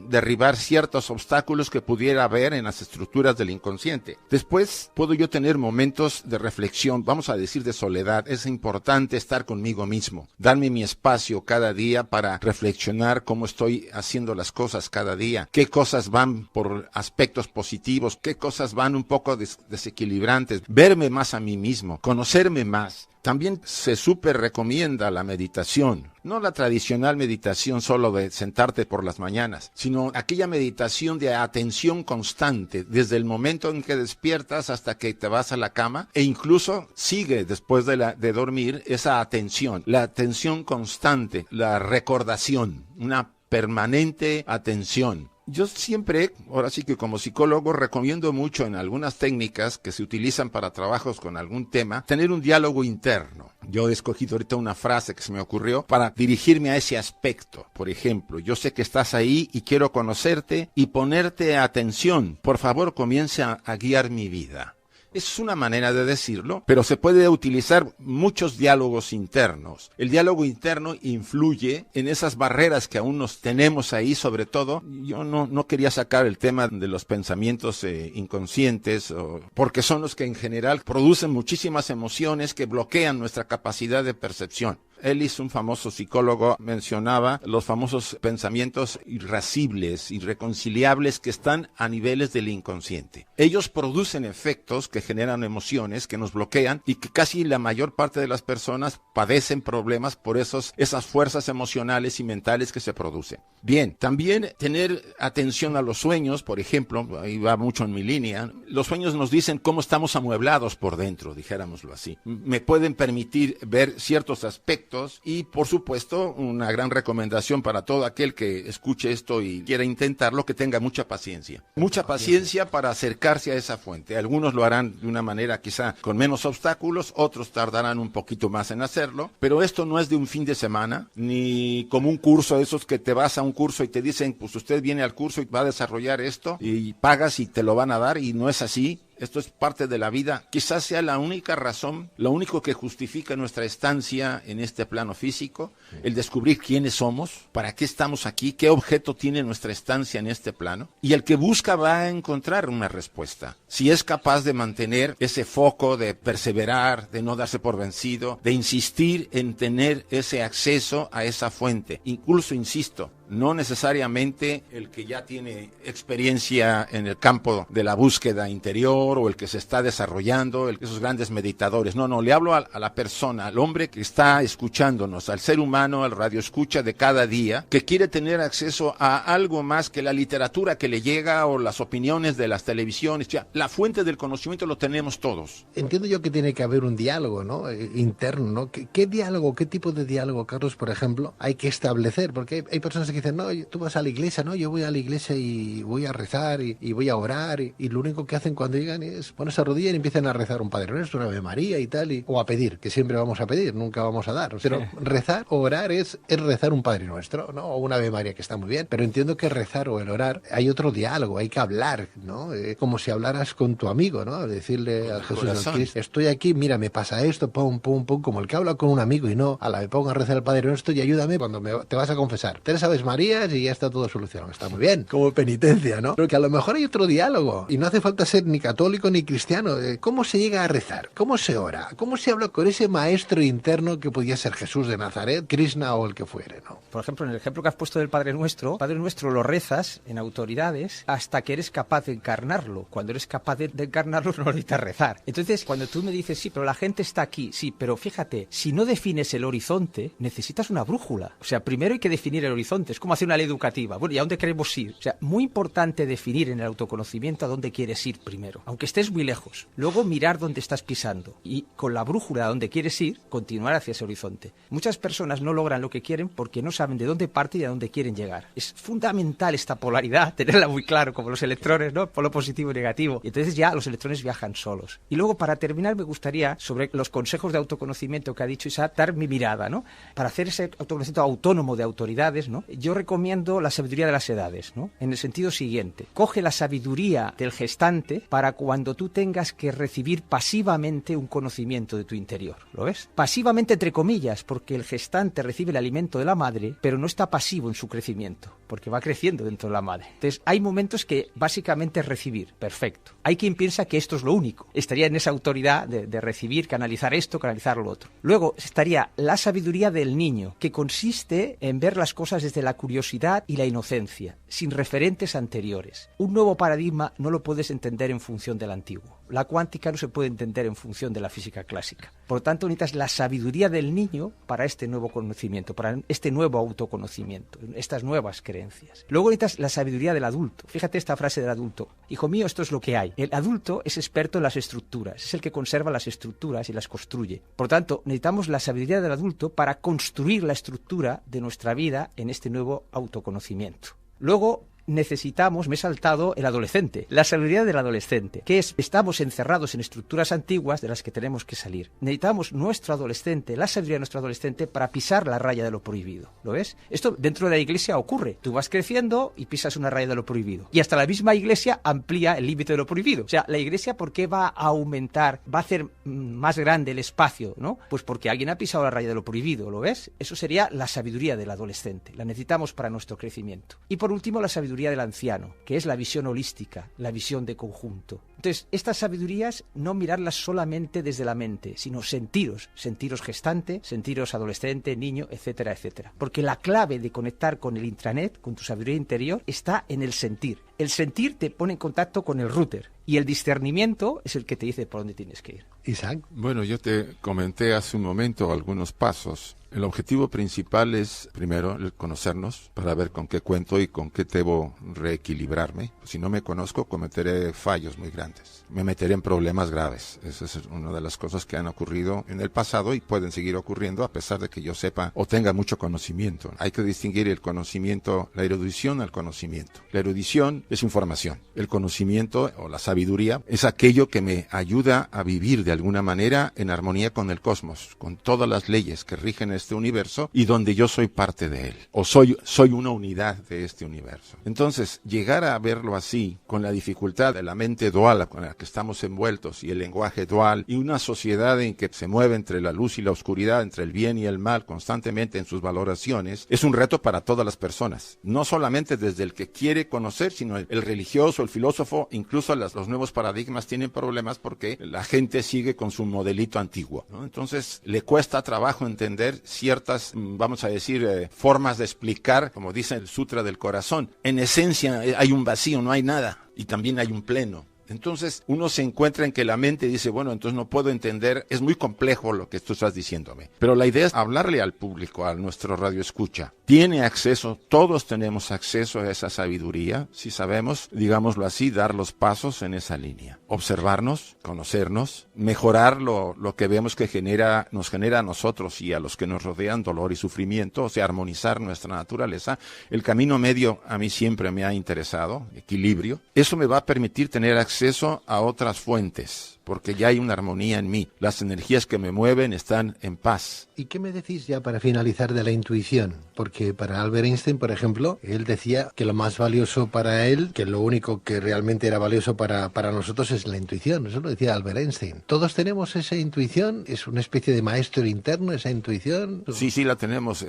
derribar ciertos obstáculos que pudiera haber en las estructuras del inconsciente. Después puedo yo tener momentos de reflexión, vamos a decir de soledad. Es importante estar conmigo mismo, darme mi espacio cada día para reflexionar cómo estoy haciendo las cosas cada día, qué cosas van por aspectos positivos, qué cosas van un poco desequilibrantes, verme más a mí mismo, conocerme más. También se súper recomienda la meditación. No la tradicional meditación solo de sentarte por las mañanas, sino aquella meditación de atención constante, desde el momento en que despiertas hasta que te vas a la cama, e incluso sigue después de dormir esa atención, la atención constante, la recordación, una permanente atención. Yo siempre, ahora sí que como psicólogo, recomiendo mucho en algunas técnicas que se utilizan para trabajos con algún tema, tener un diálogo interno. Yo he escogido ahorita una frase que se me ocurrió para dirigirme a ese aspecto. Por ejemplo, yo sé que estás ahí y quiero conocerte y ponerte atención. Por favor, comienza a guiar mi vida. Es una manera de decirlo, pero se puede utilizar muchos diálogos internos. El diálogo interno influye en esas barreras que aún nos tenemos ahí, sobre todo. Yo no quería sacar el tema de los pensamientos inconscientes, porque son los que en general producen muchísimas emociones que bloquean nuestra capacidad de percepción. Ellis, un famoso psicólogo, mencionaba los famosos pensamientos irascibles, irreconciliables que están a niveles del inconsciente. Ellos producen efectos que generan emociones, que nos bloquean y que casi la mayor parte de las personas padecen problemas por esas fuerzas emocionales y mentales que se producen. Bien, también tener atención a los sueños, por ejemplo, ahí va mucho en mi línea. Los sueños nos dicen cómo estamos amueblados por dentro, dijéramoslo así. Me pueden permitir ver ciertos aspectos y, por supuesto, una gran recomendación para todo aquel que escuche esto y quiera intentarlo, que tenga mucha paciencia. Mucha paciencia para acercarse a esa fuente. Algunos lo harán de una manera quizá con menos obstáculos, otros tardarán un poquito más en hacerlo, pero esto no es de un fin de semana, ni como un curso, esos que te vas a un curso y te dicen, pues usted viene al curso y va a desarrollar esto, y pagas y te lo van a dar, y no es así. Esto es parte de la vida. Quizás sea la única razón, lo único que justifica nuestra estancia en este plano físico, el descubrir quiénes somos, para qué estamos aquí, qué objeto tiene nuestra estancia en este plano. Y el que busca va a encontrar una respuesta. Si es capaz de mantener ese foco, de perseverar, de no darse por vencido, de insistir en tener ese acceso a esa fuente. Incluso, insisto, no necesariamente el que ya tiene experiencia en el campo de la búsqueda interior o el que se está desarrollando, esos grandes meditadores. No, le hablo a la persona, al hombre que está escuchándonos, al ser humano, al radioescucha de cada día, que quiere tener acceso a algo más que la literatura que le llega o las opiniones de las televisiones. Ya, la fuente del conocimiento lo tenemos todos. Entiendo yo que tiene que haber un diálogo, ¿no? Interno, ¿no? ¿Qué diálogo, qué tipo de diálogo, Carlos, por ejemplo, hay que establecer? Porque hay personas que dicen, no, tú vas a la iglesia, no, yo voy a la iglesia y voy a rezar y voy a orar y lo único que hacen cuando llegan es ponerse a rodillas y empiezan a rezar un Padre Nuestro, una Ave María y tal, o a pedir, que siempre vamos a pedir, nunca vamos a dar. Pero rezar o orar es rezar un Padre Nuestro, ¿no? O una Ave María, que está muy bien, pero entiendo que rezar o el orar hay otro diálogo, hay que hablar, ¿no? Como si hablaras con tu amigo, ¿no? Decirle a Jesús, estoy aquí, mira, me pasa esto, pum, pum, pum, como el que habla con un amigo y no, me pongo a rezar al Padre Nuestro y ayúdame cuando te vas a confesar. 3 Aves Marías y ya está todo solucionado. Está muy bien, como penitencia, ¿no? Pero que a lo mejor hay otro diálogo y no hace falta ser ni católico ni cristiano. ¿Cómo se llega a rezar? ¿Cómo se ora? ¿Cómo se habla con ese maestro interno que podía ser Jesús de Nazaret, Krishna o el que fuere, ¿no? Por ejemplo, en el ejemplo que has puesto del Padre Nuestro lo rezas en autoridades hasta que eres capaz de encarnarlo. Cuando eres capaz de encarnarlo no necesitas rezar. Entonces, cuando tú me dices, sí, pero la gente está aquí, sí, pero fíjate, si no defines el horizonte, necesitas una brújula. O sea, primero hay que definir el horizonte. Es como hacer una ley educativa. Bueno, ¿y a dónde queremos ir? O sea, muy importante definir en el autoconocimiento a dónde quieres ir primero, aunque estés muy lejos. Luego mirar dónde estás pisando y con la brújula a dónde quieres ir, continuar hacia ese horizonte. Muchas personas no logran lo que quieren porque no saben de dónde parte y a dónde quieren llegar. Es fundamental esta polaridad, tenerla muy claro, como los electrones, ¿no? Polo positivo y negativo. Y entonces ya los electrones viajan solos. Y luego, para terminar, me gustaría, sobre los consejos de autoconocimiento que ha dicho Isaac, dar mi mirada, ¿no? Para hacer ese autoconocimiento autónomo de autoridades, ¿no? Yo recomiendo la sabiduría de las edades, ¿no? En el sentido siguiente: coge la sabiduría del gestante para cuando tú tengas que recibir pasivamente un conocimiento de tu interior. ¿Lo ves? Pasivamente entre comillas, porque el gestante recibe el alimento de la madre, pero no está pasivo en su crecimiento, porque va creciendo dentro de la madre. Entonces, hay momentos que básicamente es recibir. Perfecto. Hay quien piensa que esto es lo único. Estaría en esa autoridad de recibir, canalizar esto, canalizar lo otro. Luego estaría la sabiduría del niño, que consiste en ver las cosas desde la curiosidad y la inocencia, sin referentes anteriores. Un nuevo paradigma no lo puedes entender en función del antiguo. La cuántica no se puede entender en función de la física clásica. Por lo tanto, necesitas la sabiduría del niño para este nuevo conocimiento, para este nuevo autoconocimiento, estas nuevas creencias. Luego necesitas la sabiduría del adulto. Fíjate esta frase del adulto. Hijo mío, esto es lo que hay. El adulto es experto en las estructuras, es el que conserva las estructuras y las construye. Por lo tanto, necesitamos la sabiduría del adulto para construir la estructura de nuestra vida en este nuevo autoconocimiento. Luego, necesitamos, me he saltado, el adolescente, la sabiduría del adolescente, que es, estamos encerrados en estructuras antiguas de las que tenemos que salir. Necesitamos nuestro adolescente, la sabiduría de nuestro adolescente para pisar la raya de lo prohibido. ¿Lo ves? Esto dentro de la iglesia ocurre. Tú vas creciendo y pisas una raya de lo prohibido. Y hasta la misma iglesia amplía el límite de lo prohibido. O sea, la iglesia, ¿por qué va a aumentar, va a hacer más grande el espacio, ¿no? Pues porque alguien ha pisado la raya de lo prohibido, ¿lo ves? Eso sería la sabiduría del adolescente. La necesitamos para nuestro crecimiento. Y por último, la sabiduría del anciano, que es la visión holística, la visión de conjunto. Entonces, estas sabidurías no mirarlas solamente desde la mente, sino sentiros gestante, sentiros adolescente, niño, etcétera, etcétera. Porque la clave de conectar con el intranet, con tu sabiduría interior, está en el sentir. El sentir te pone en contacto con el router y el discernimiento es el que te dice por dónde tienes que ir. Isaac. Bueno, yo te comenté hace un momento algunos pasos. El objetivo principal es, primero, el conocernos para ver con qué cuento y con qué debo reequilibrarme. Si no me conozco, cometeré fallos muy grandes. Me meteré en problemas graves. Esa es una de las cosas que han ocurrido en el pasado y pueden seguir ocurriendo a pesar de que yo sepa o tenga mucho conocimiento. Hay que distinguir el conocimiento, la erudición al conocimiento. La erudición es información. El conocimiento o la sabiduría es aquello que me ayuda a vivir de alguna manera en armonía con el cosmos, con todas las leyes que rigen este universo y donde yo soy parte de él, o soy una unidad de este universo. Entonces, llegar a verlo así, con la dificultad de la mente dual con la que estamos envueltos y el lenguaje dual y una sociedad en que se mueve entre la luz y la oscuridad, entre el bien y el mal constantemente en sus valoraciones, es un reto para todas las personas, no solamente desde el que quiere conocer, sino el religioso, el filósofo, incluso los nuevos paradigmas tienen problemas porque la gente sigue con su modelito antiguo, ¿no? Entonces, le cuesta trabajo entender ciertas, vamos a decir, formas de explicar, como dice el Sutra del Corazón. En esencia hay un vacío, no hay nada, y también hay un pleno. Entonces uno se encuentra en que la mente dice, bueno, entonces no puedo entender, es muy complejo lo que tú estás diciéndome. Pero la idea es hablarle al público, a nuestro radio escucha. Tiene acceso, todos tenemos acceso a esa sabiduría, si sabemos, digámoslo así, dar los pasos en esa línea. Observarnos, conocernos, mejorar lo que vemos que nos genera a nosotros y a los que nos rodean dolor y sufrimiento, o sea, armonizar nuestra naturaleza. El camino medio a mí siempre me ha interesado, equilibrio. Eso me va a permitir tener acceso a otras fuentes, porque ya hay una armonía en mí. Las energías que me mueven están en paz. ¿Y qué me decís ya para finalizar de la intuición? Porque para Albert Einstein, por ejemplo, él decía que lo más valioso para él, que lo único que realmente era valioso para nosotros es la intuición. Eso lo decía Albert Einstein. ¿Todos tenemos esa intuición? ¿Es una especie de maestro interno esa intuición? Sí, la tenemos,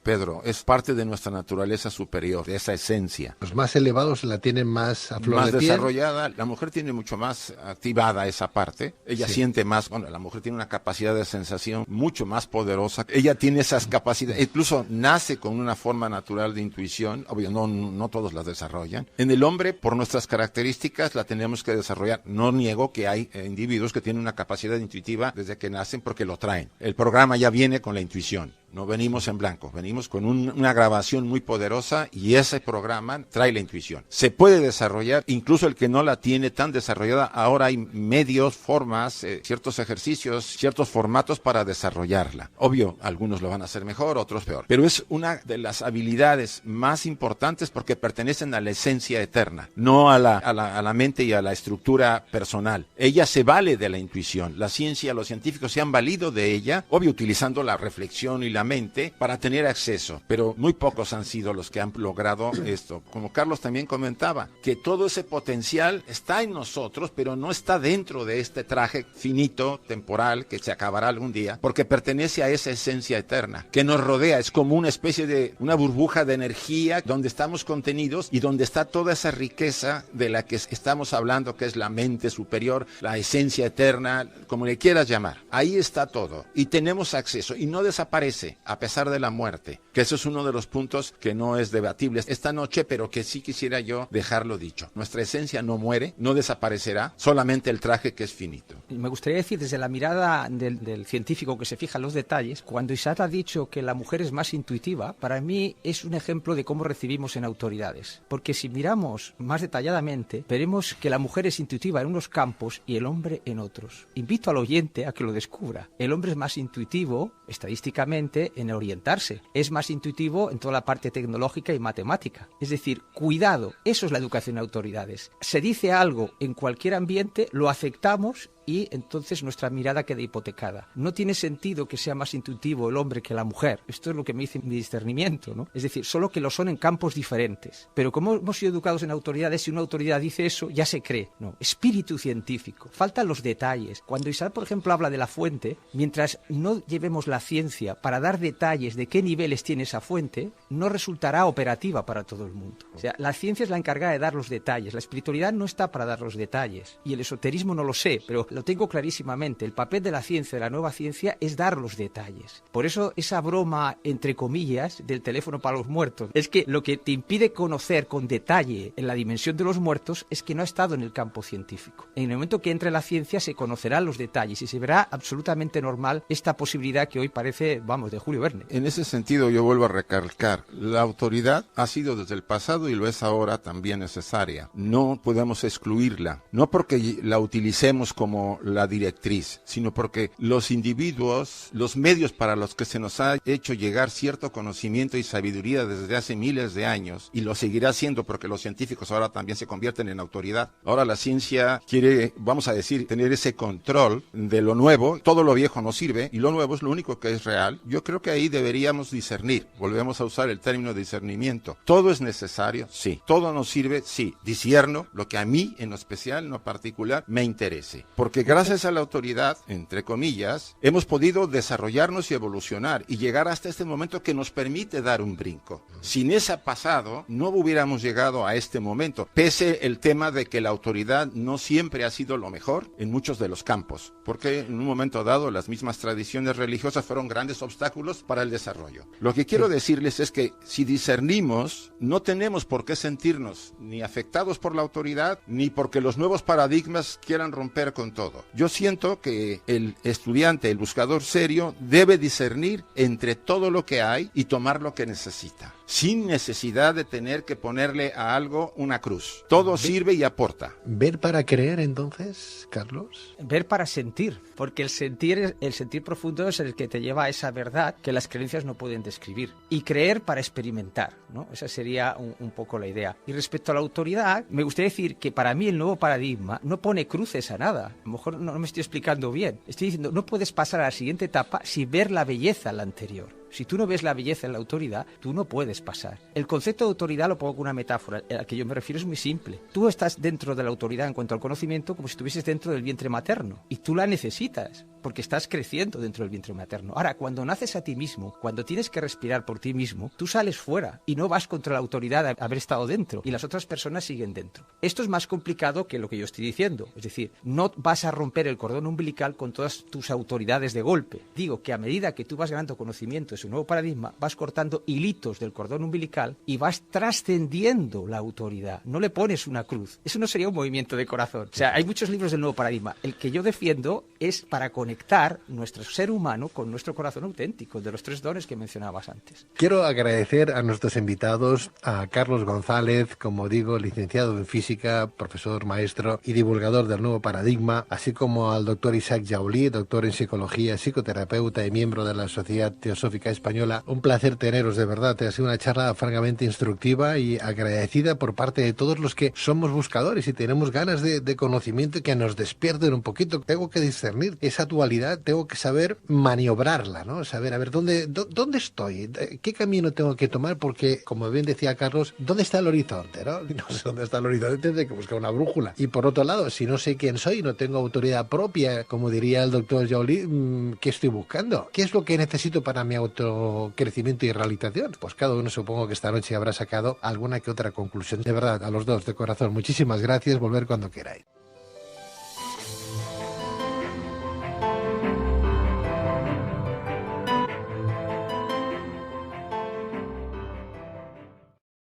Pedro. Es parte de nuestra naturaleza superior, de esa esencia. Los más elevados la tienen más a flor de piel. Más desarrollada. La mujer tiene mucho más activada esa parte. Ella siente más, bueno, la mujer tiene una capacidad de sensación mucho más poderosa. Ella tiene esas capacidades, incluso nace con una forma natural de intuición. Obvio, no todos las desarrollan. En el hombre, por nuestras características, la tenemos que desarrollar. No niego que hay individuos que tienen una capacidad intuitiva desde que nacen porque lo traen. El programa ya viene con la intuición. No venimos en blanco, venimos con una grabación muy poderosa y ese programa trae la intuición. Se puede desarrollar, incluso el que no la tiene tan desarrollada, ahora hay medios, formas, ciertos ejercicios, ciertos formatos para desarrollarla. Obvio, algunos lo van a hacer mejor, otros peor. Pero es una de las habilidades más importantes porque pertenecen a la esencia eterna, no a la mente y a la estructura personal. Ella se vale de la intuición. La ciencia, los científicos se han valido de ella, obvio, utilizando la reflexión y la mente para tener acceso, pero muy pocos han sido los que han logrado esto. Como Carlos también comentaba, que todo ese potencial está en nosotros, pero no está dentro de este traje finito, temporal, que se acabará algún día, porque pertenece a esa esencia eterna, que nos rodea, es como una especie de una burbuja de energía donde estamos contenidos y donde está toda esa riqueza de la que estamos hablando, que es la mente superior, la esencia eterna, como le quieras llamar. Ahí está todo y tenemos acceso y no desaparece. existe, a pesar de la muerte, que eso es uno de los puntos que no es debatible esta noche, pero que sí quisiera yo dejarlo dicho. Nuestra esencia no muere, no desaparecerá, solamente el traje que es finito. Me gustaría decir, desde la mirada del científico que se fija en los detalles, cuando Isaac ha dicho que la mujer es más intuitiva, para mí es un ejemplo de cómo recibimos en autoridades. Porque si miramos más detalladamente, veremos que la mujer es intuitiva en unos campos y el hombre en otros. Invito al oyente a que lo descubra. El hombre es más intuitivo, estadísticamente, en orientarse. Es más intuitivo en toda la parte tecnológica y matemática. Es decir, cuidado, eso es la educación en autoridades. Se dice algo en cualquier ambiente, lo aceptamos y entonces nuestra mirada queda hipotecada. No tiene sentido que sea más intuitivo el hombre que la mujer. Esto es lo que me dice mi discernimiento, ¿no? Es decir, solo que lo son en campos diferentes. Pero como hemos sido educados en autoridades, si una autoridad dice eso, ya se cree. No, espíritu científico. Faltan los detalles. Cuando Isaac, por ejemplo, habla de la fuente, mientras no llevemos la ciencia para dar detalles de qué niveles tiene esa fuente, no resultará operativa para todo el mundo. O sea, la ciencia es la encargada de dar los detalles. La espiritualidad no está para dar los detalles. Y el esoterismo no lo sé, pero lo tengo clarísimamente. El papel de la ciencia, de la nueva ciencia, es dar los detalles. Por eso esa broma, entre comillas, del teléfono para los muertos, es que lo que te impide conocer con detalle en la dimensión de los muertos es que no ha estado en el campo científico. En el momento que entre la ciencia se conocerán los detalles y se verá absolutamente normal esta posibilidad que hoy parece, vamos, de Julio Verne. En ese sentido yo vuelvo a recalcar, la autoridad ha sido desde el pasado y lo es ahora también necesaria. No podemos excluirla, no porque la utilicemos como la directriz, sino porque los individuos, los medios para los que se nos ha hecho llegar cierto conocimiento y sabiduría desde hace miles de años, y lo seguirá haciendo porque los científicos ahora también se convierten en autoridad. Ahora la ciencia quiere, vamos a decir, tener ese control de lo nuevo. Todo lo viejo no sirve y lo nuevo es lo único que es real. Yo creo que ahí deberíamos discernir. Volvemos a usar el término discernimiento. ¿Todo es necesario? Sí. ¿Todo nos sirve? Sí. Discierno lo que a mí, en lo especial, en lo particular, me interese. Porque gracias a la autoridad, entre comillas, hemos podido desarrollarnos y evolucionar y llegar hasta este momento que nos permite dar un brinco. Sin ese pasado, no hubiéramos llegado a este momento, pese el tema de que la autoridad no siempre ha sido lo mejor en muchos de los campos, porque en un momento dado las mismas tradiciones religiosas fueron grandes obstáculos para el desarrollo. Lo que quiero decirles es que si discernimos, no tenemos por qué sentirnos ni afectados por la autoridad, ni porque los nuevos paradigmas quieran romper con todo. Yo siento que el estudiante, el buscador serio, debe discernir entre todo lo que hay y tomar lo que necesita, sin necesidad de tener que ponerle a algo una cruz. Todo sirve y aporta. ¿Ver para creer, entonces, Carlos? Ver para sentir, porque el sentir profundo es el que te lleva a esa verdad que las creencias no pueden describir. Y creer para experimentar, ¿no? Esa sería un poco la idea. Y respecto a la autoridad, me gustaría decir que para mí el nuevo paradigma no pone cruces a nada. A lo mejor no me estoy explicando bien. Estoy diciendo, no puedes pasar a la siguiente etapa sin ver la belleza en la anterior. Si tú no ves la belleza en la autoridad, tú no puedes pasar. El concepto de autoridad, lo pongo con una metáfora, a la que yo me refiero es muy simple. Tú estás dentro de la autoridad en cuanto al conocimiento como si estuvieses dentro del vientre materno. Y tú la necesitas, porque estás creciendo dentro del vientre materno. Ahora, cuando naces a ti mismo, cuando tienes que respirar por ti mismo, tú sales fuera y no vas contra la autoridad de haber estado dentro. Y las otras personas siguen dentro. Esto es más complicado que lo que yo estoy diciendo. Es decir, no vas a romper el cordón umbilical con todas tus autoridades de golpe. Digo que a medida que tú vas ganando conocimiento, un nuevo paradigma, vas cortando hilitos del cordón umbilical y vas trascendiendo la autoridad. No le pones una cruz. Eso no sería un movimiento de corazón. O sea, hay muchos libros del nuevo paradigma. El que yo defiendo es para conectar nuestro ser humano con nuestro corazón auténtico, de los 3 dones que mencionabas antes. Quiero agradecer a nuestros invitados, a Carlos González, como digo, licenciado en física, profesor, maestro y divulgador del nuevo paradigma, así como al doctor Isaac Jaulí, doctor en psicología, psicoterapeuta y miembro de la Sociedad Teosófica Española. Un placer teneros, de verdad. Ha sido una charla francamente instructiva y agradecida por parte de todos los que somos buscadores y tenemos ganas de conocimiento que nos despierten un poquito. Tengo que discernir esa dualidad, tengo que saber maniobrarla, ¿no? Saber, a ver, ¿dónde estoy? ¿Qué camino tengo que tomar? Porque, como bien decía Carlos, ¿dónde está el horizonte, no? No sé dónde está el horizonte, tendré que buscar una brújula. Y por otro lado, si no sé quién soy, no tengo autoridad propia, como diría el doctor Jaulí, ¿qué estoy buscando? ¿Qué es lo que necesito para mi autocrecimiento y realización? Pues cada uno supongo que esta noche habrá sacado alguna que otra conclusión. De verdad, a los dos, de corazón, muchísimas gracias. Volver cuando queráis.